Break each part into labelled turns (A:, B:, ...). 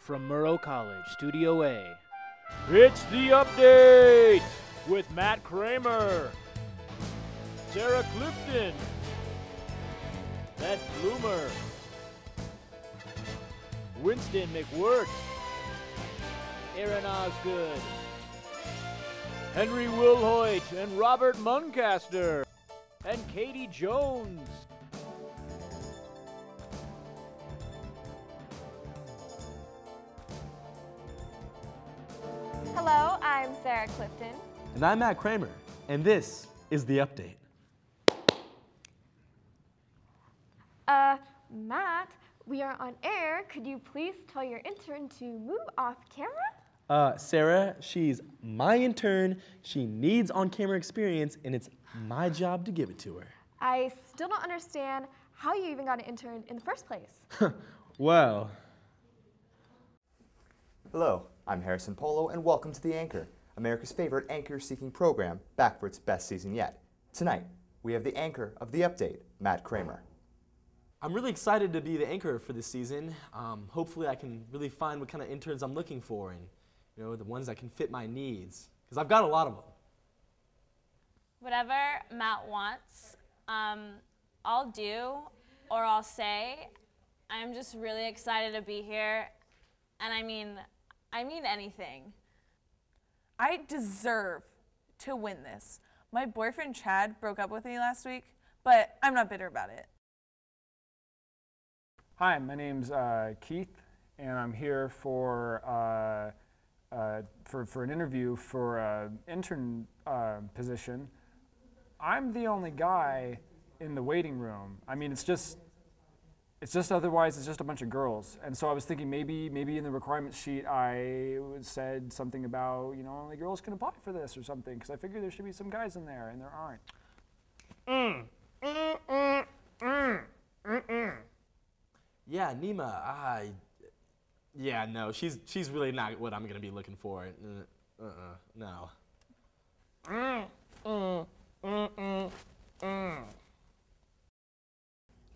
A: from Murrow College, Studio A. It's the update with Matt Kramer, Sarah Clifton, Beth Bloomer, Winston McWirt, Aaron Osgood, Henry Wilhoit, and Robert Muncaster, and Katie Jones.
B: Hello, I'm Sarah Clifton.
C: And I'm Matt Kramer, and this is the update.
B: Matt, we are on air. Could you please tell your intern to move off camera?
C: Sarah, she's my intern. She needs on-camera experience, and it's my job to give it to her.
B: I still don't understand how you even got an intern in the first place.
C: Well.
D: Hello, I'm Harrison Polo, and welcome to The Anchor, America's favorite anchor-seeking program, back for its best season yet. Tonight, we have the anchor of The Update, Matt Kramer.
C: I'm really excited to be the anchor for this season. Hopefully I can really find what kind of interns I'm looking for and, you know, the ones that can fit my needs, because I've got a lot of them.
E: Whatever Matt wants, I'll do or I'll say. I'm just really excited to be here, and I mean anything.
F: I deserve to win this. My boyfriend Chad broke up with me last week, but I'm not bitter about it.
G: Hi, my name's Keith, and I'm here for an interview for an intern position. I'm the only guy in the waiting room. I mean, it's just otherwise it's just a bunch of girls. And so I was thinking maybe in the requirement sheet I said something about, you know, only girls can apply for this or something, because I figured there should be some guys in there, and there aren't.
C: Yeah, Nima, yeah, no, she's really not what I'm gonna be looking for. No.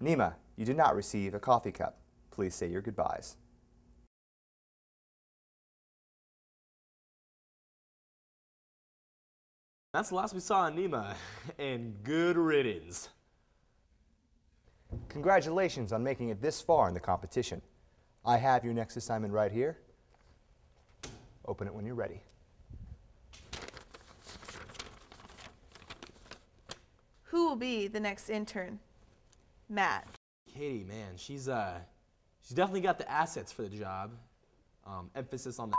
D: Nima, you did not receive a coffee cup. Please say your goodbyes.
C: That's the last we saw on Nima, and good riddance.
D: Congratulations on making it this far in the competition. I have your next assignment right here. Open it when you're ready.
F: Who will be the next intern? Matt.
C: Katie, man, she's definitely got the assets for the job. Emphasis on the.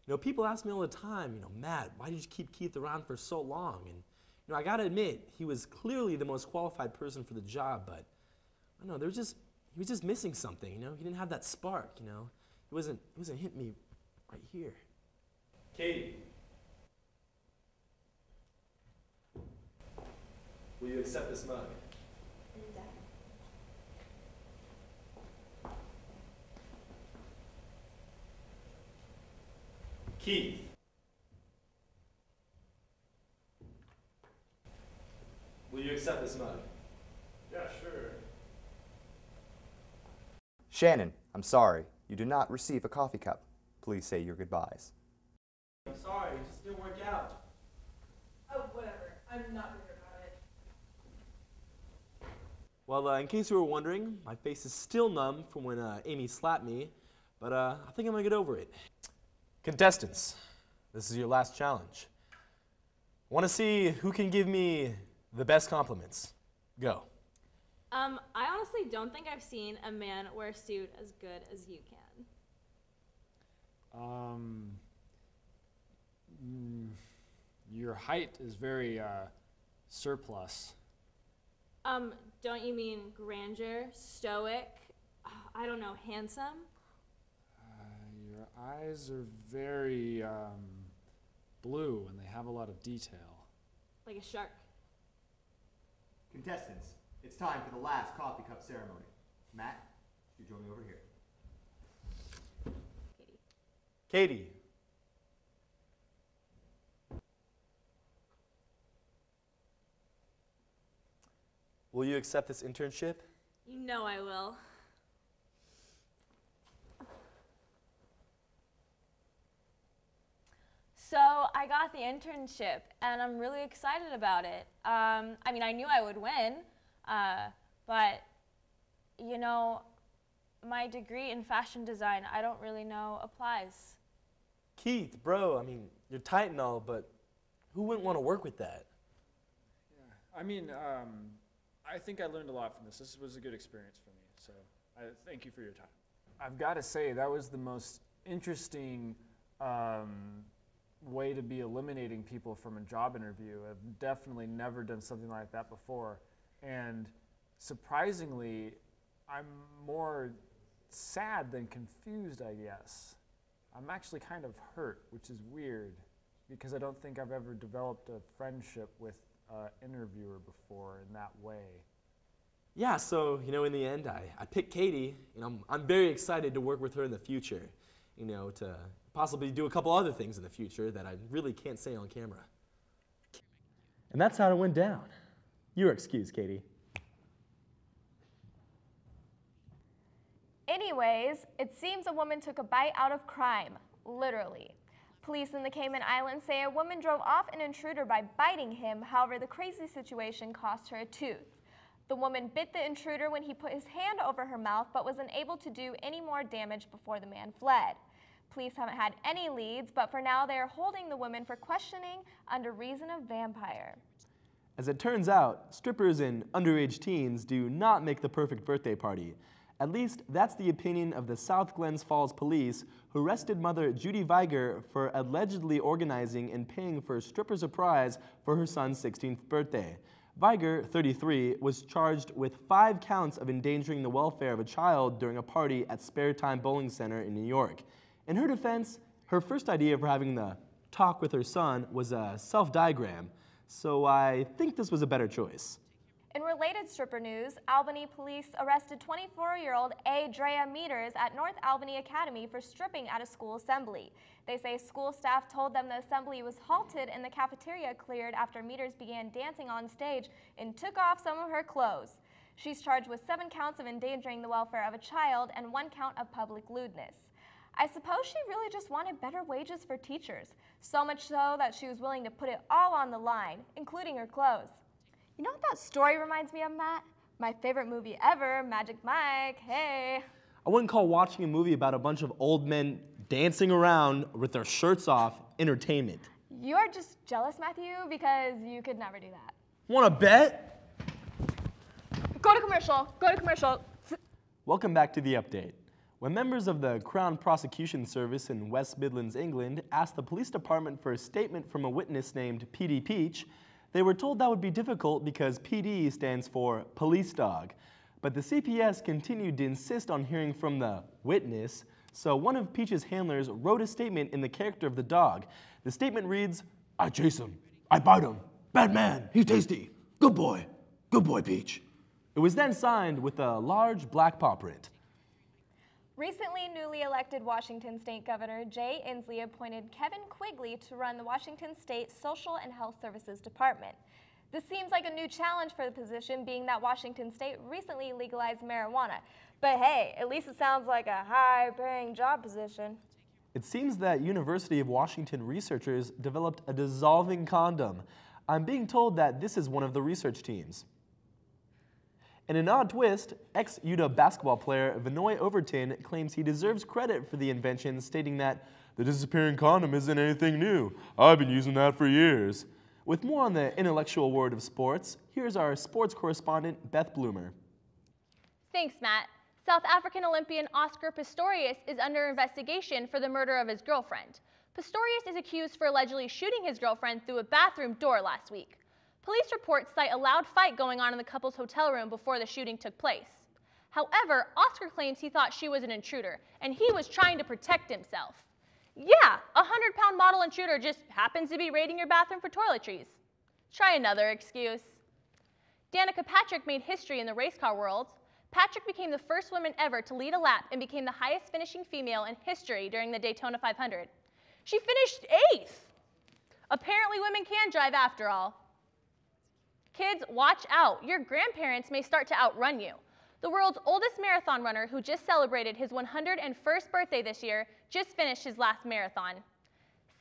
C: You know, people ask me all the time, you know, Matt, why did you keep Keith around for so long? And you know, I gotta admit, he was clearly the most qualified person for the job, but I don't know, he was just missing something, you know? He didn't have that spark, you know? He wasn't hitting me right here. Katie. Will you accept this mug? Keith. Will you accept this mug? Yeah, sure.
D: Shannon, I'm sorry. You did not receive a coffee cup. Please say your goodbyes.
C: I'm sorry, it just didn't work out.
F: Oh, whatever. I'm not bitter about it.
C: Well, in case you were wondering, my face is still numb from when Amy slapped me, but I think I'm gonna get over it. Contestants, this is your last challenge. I want to see who can give me the best compliments. Go.
E: I honestly don't think I've seen a man wear a suit as good as you can.
G: Your height is very surplus.
E: Don't you mean grandeur, stoic, I don't know, handsome?
G: Your eyes are very blue, and they have a lot of detail.
E: Like a shark.
D: Contestants, it's time for the last coffee cup ceremony. Matt, you join me over here.
C: Katie. Will you accept this internship?
E: You know I will. I got the internship, and I'm really excited about it. I mean, I knew I would win, but, you know, my degree in fashion design, I don't really know applies.
C: Keith, bro, I mean, you're tight and all, but who wouldn't want to work with that?
G: Yeah. I mean, I think I learned a lot from this. This was a good experience for me, so I thank you for your time. I've got to say, that was the most interesting way to be eliminating people from a job interview. I've definitely never done something like that before. And surprisingly, I'm more sad than confused, I guess. I'm actually kind of hurt, which is weird, because I don't think I've ever developed a friendship with an interviewer before in that way.
C: Yeah, so, you know, in the end, I picked Katie. You know, I'm very excited to work with her in the future, you know, to possibly do a couple other things in the future that I really can't say on camera. And that's how it went down. You're excused, Katie.
B: Anyways, it seems a woman took a bite out of crime, literally. Police in the Cayman Islands say a woman drove off an intruder by biting him. However, the crazy situation cost her a tooth. The woman bit the intruder when he put his hand over her mouth, but was unable to do any more damage before the man fled. Police haven't had any leads, but for now they are holding the woman for questioning under reason of vampire.
C: As it turns out, strippers and underage teens do not make the perfect birthday party. At least, that's the opinion of the South Glens Falls police, who arrested mother Judy Viger for allegedly organizing and paying for a stripper surprise for her son's 16th birthday. Viger, 33, was charged with 5 counts of endangering the welfare of a child during a party at Spare Time Bowling Center in New York. In her defense, her first idea for having the talk with her son was a self-diagram, so I think this was a better choice.
B: In related stripper news, Albany police arrested 24-year-old Drea Meters at North Albany Academy for stripping at a school assembly. They say school staff told them the assembly was halted and the cafeteria cleared after Meters began dancing on stage and took off some of her clothes. She's charged with 7 counts of endangering the welfare of a child and 1 count of public lewdness. I suppose she really just wanted better wages for teachers, so much so that she was willing to put it all on the line, including her clothes. You know what that story reminds me of, Matt? My favorite movie ever, Magic Mike, hey.
C: I wouldn't call watching a movie about a bunch of old men dancing around with their shirts off entertainment.
B: You are just jealous, Matthew, because you could never do that.
C: Wanna bet?
B: Go to commercial, go to commercial.
C: Welcome back to The Update. When members of the Crown Prosecution Service in West Midlands, England, asked the police department for a statement from a witness named PD Peach, they were told that would be difficult because PD stands for police dog. But the CPS continued to insist on hearing from the witness, so one of Peach's handlers wrote a statement in the character of the dog. The statement reads, "I chase him, I bite him, bad man, he's tasty, good boy Peach." It was then signed with a large black paw print.
B: Recently, newly elected Washington State Governor Jay Inslee appointed Kevin Quigley to run the Washington State Social and Health Services Department. This seems like a new challenge for the position, being that Washington State recently legalized marijuana. But hey, at least it sounds like a high-paying job position.
C: It seems that University of Washington researchers developed a dissolving condom. I'm being told that this is one of the research teams. In an odd twist, ex-UW basketball player Vinoy Overton claims he deserves credit for the invention, stating that the disappearing condom isn't anything new. I've been using that for years. With more on the intellectual world of sports, here's our sports correspondent, Beth Bloomer.
H: Thanks, Matt. South African Olympian Oscar Pistorius is under investigation for the murder of his girlfriend. Pistorius is accused for allegedly shooting his girlfriend through a bathroom door last week. Police reports cite a loud fight going on in the couple's hotel room before the shooting took place. However, Oscar claims he thought she was an intruder, and he was trying to protect himself. Yeah, a 100-pound model intruder just happens to be raiding your bathroom for toiletries. Try another excuse. Danica Patrick made history in the race car world. Patrick became the first woman ever to lead a lap and became the highest finishing female in history during the Daytona 500. She finished 8th. Apparently women can drive after all. Kids, watch out. Your grandparents may start to outrun you. The world's oldest marathon runner, who just celebrated his 101st birthday this year, just finished his last marathon.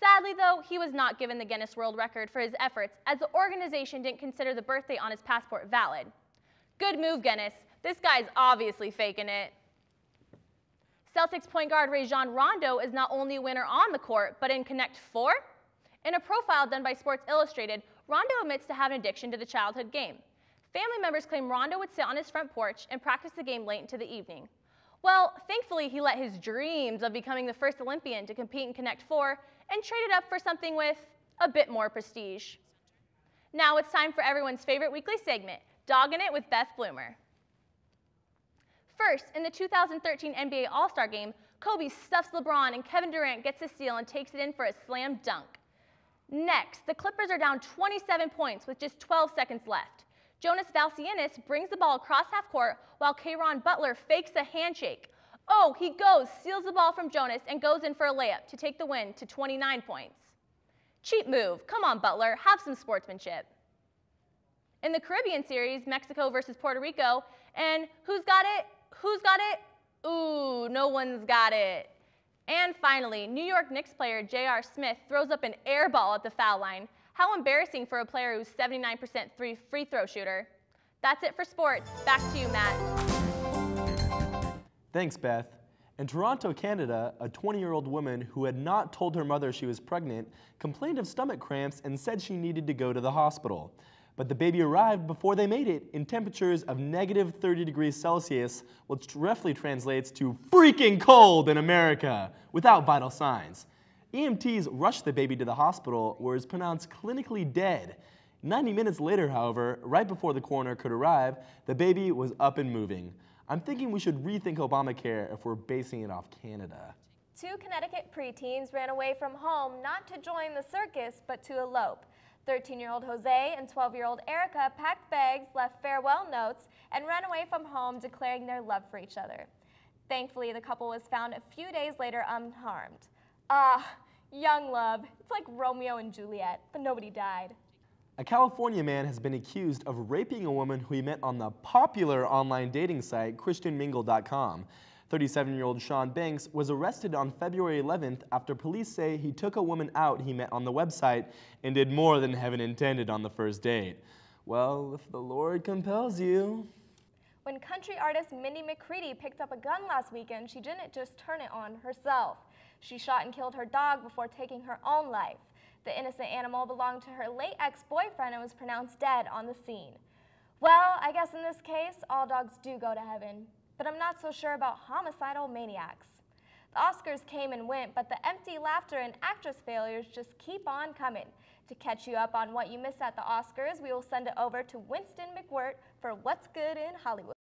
H: Sadly, though, he was not given the Guinness World Record for his efforts, as the organization didn't consider the birthday on his passport valid. Good move, Guinness. This guy's obviously faking it. Celtics point guard Rajon Rondo is not only a winner on the court, but in Connect 4? In a profile done by Sports Illustrated, Rondo admits to have an addiction to the childhood game. Family members claim Rondo would sit on his front porch and practice the game late into the evening. Well, thankfully, he let his dreams of becoming the first Olympian to compete in Connect 4 and traded up for something with a bit more prestige. Now it's time for everyone's favorite weekly segment, Doggin' It with Beth Bloomer. First, in the 2013 NBA All-Star Game, Kobe stuffs LeBron and Kevin Durant gets a steal and takes it in for a slam dunk. Next, the Clippers are down 27 points with just 12 seconds left. Jonas Valanciunas brings the ball across half court while Caron Butler fakes a handshake. Oh, he goes, steals the ball from Jonas, and goes in for a layup to take the win to 29 points. Cheap move. Come on, Butler, have some sportsmanship. In the Caribbean series, Mexico versus Puerto Rico, and who's got it? Who's got it? Ooh, no one's got it. And finally, New York Knicks player J.R. Smith throws up an air ball at the foul line. How embarrassing for a player who's 79% free throw shooter. That's it for sports. Back to you, Matt.
C: Thanks, Beth. In Toronto, Canada, a 20-year-old woman who had not told her mother she was pregnant complained of stomach cramps and said she needed to go to the hospital. But the baby arrived before they made it in temperatures of negative 30 degrees Celsius, which roughly translates to freaking cold in America, without vital signs. EMTs rushed the baby to the hospital, where it was pronounced clinically dead. 90 minutes later, however, right before the coroner could arrive, the baby was up and moving. I'm thinking we should rethink Obamacare if we're basing it off Canada.
B: 2 Connecticut preteens ran away from home not to join the circus, but to elope. 13-year-old Jose and 12-year-old Erica packed bags, left farewell notes, and ran away from home declaring their love for each other. Thankfully, the couple was found a few days later unharmed. Ah, young love. It's like Romeo and Juliet, but nobody died.
C: A California man has been accused of raping a woman who he met on the popular online dating site ChristianMingle.com. 37-year-old Sean Banks was arrested on February 11th after police say he took a woman out he met on the website and did more than heaven intended on the first date. Well, if the Lord compels you.
B: When country artist Mindy McCready picked up a gun last weekend, she didn't just turn it on herself. She shot and killed her dog before taking her own life. The innocent animal belonged to her late ex-boyfriend and was pronounced dead on the scene. Well, I guess in this case, all dogs do go to heaven. But I'm not so sure about homicidal maniacs. The Oscars came and went, but the empty laughter and actress failures just keep on coming. To catch you up on what you missed at the Oscars, we will send it over to Winston McWirt for What's Good in Hollywood.